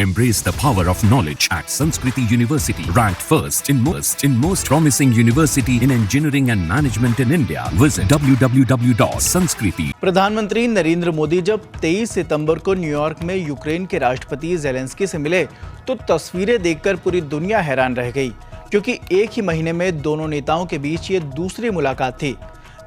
Embrace the power of knowledge at Sanskriti University, ranked first in most promising university in engineering and management in India. Visit www.sanskriti. प्रधानमंत्री नरेंद्र मोदी जब 23 सितंबर को New York में Ukraine के राष्ट्रपति Zelensky से मिले तो तस्वीरें देखकर पूरी दुनिया हैरान रह गई, क्योंकि एक ही महीने में दोनों नेताओं के बीच ये दूसरी मुलाकात थी।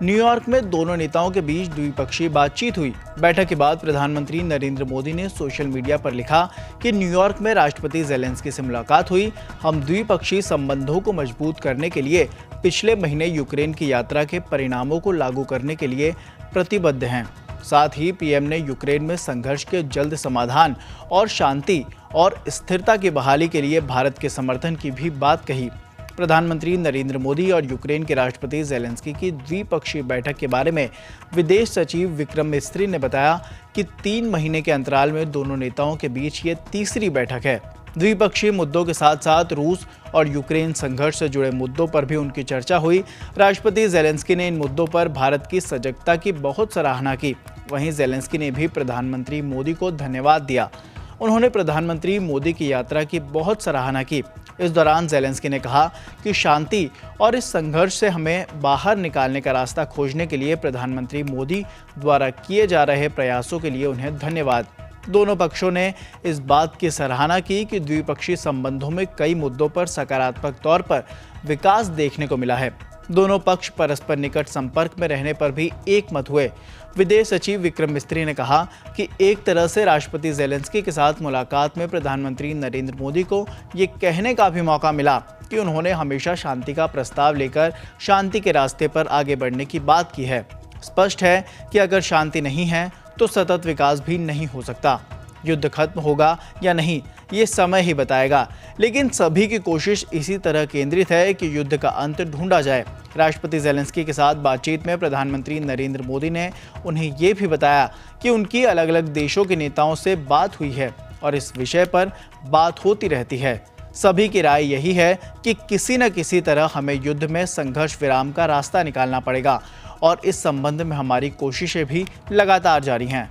न्यूयॉर्क में दोनों नेताओं के बीच द्विपक्षीय बातचीत हुई। बैठक के बाद प्रधानमंत्री नरेंद्र मोदी ने सोशल मीडिया पर लिखा कि न्यूयॉर्क में राष्ट्रपति ज़ेलेंस्की से मुलाकात हुई। हम द्विपक्षीय संबंधों को मजबूत करने के लिए पिछले महीने यूक्रेन की यात्रा के परिणामों को लागू करने के लिए प्रतिबद्ध हैं। साथ ही पीएम ने यूक्रेन में संघर्ष के जल्द समाधान और शांति और स्थिरता की बहाली के लिए भारत के समर्थन की भी बात कही। प्रधानमंत्री नरेंद्र मोदी और यूक्रेन के राष्ट्रपति ज़ेलेंस्की की द्विपक्षीय बैठक के बारे में विदेश सचिव विक्रम मिस्त्री ने बताया कि 3 महीने के अंतराल में दोनों नेताओं के बीच ये तीसरी बैठक है। द्विपक्षीय मुद्दों के साथ साथ रूस और यूक्रेन संघर्ष से जुड़े मुद्दों पर भी उनकी चर्चा हुई। राष्ट्रपति ज़ेलेंस्की ने इन मुद्दों पर भारत की सजगता की बहुत सराहना की। वहीं ज़ेलेंस्की ने भी प्रधानमंत्री मोदी को धन्यवाद दिया। उन्होंने प्रधानमंत्री मोदी की यात्रा की बहुत सराहना की। इस दौरान ज़ेलेंस्की ने कहा कि शांति और इस संघर्ष से हमें बाहर निकालने का रास्ता खोजने के लिए प्रधानमंत्री मोदी द्वारा किए जा रहे प्रयासों के लिए उन्हें धन्यवाद। दोनों पक्षों ने इस बात की सराहना की कि द्विपक्षीय संबंधों में कई मुद्दों पर सकारात्मक तौर पर विकास देखने को मिला है। दोनों पक्ष परस्पर निकट संपर्क में रहने पर भी एकमत हुए। विदेश सचिव विक्रम मिस्त्री ने कहा कि एक तरह से राष्ट्रपति ज़ेलेंस्की के साथ मुलाकात में प्रधानमंत्री नरेंद्र मोदी को ये कहने का भी मौका मिला कि उन्होंने हमेशा शांति का प्रस्ताव लेकर शांति के रास्ते पर आगे बढ़ने की बात की है। स्पष्ट है कि अगर शांति नहीं है तो सतत विकास भी नहीं हो सकता। युद्ध खत्म होगा या नहीं ये समय ही बताएगा, लेकिन सभी की कोशिश इसी तरह केंद्रित है कि युद्ध का अंत ढूंढा जाए। राष्ट्रपति ज़ेलेंस्की के साथ बातचीत में प्रधानमंत्री नरेंद्र मोदी ने उन्हें ये भी बताया कि उनकी अलग अलग देशों के नेताओं से बात हुई है और इस विषय पर बात होती रहती है। सभी की राय यही है कि किसी न किसी तरह हमें युद्ध में संघर्ष विराम का रास्ता निकालना पड़ेगा और इस संबंध में हमारी कोशिशें भी लगातार जारी हैं।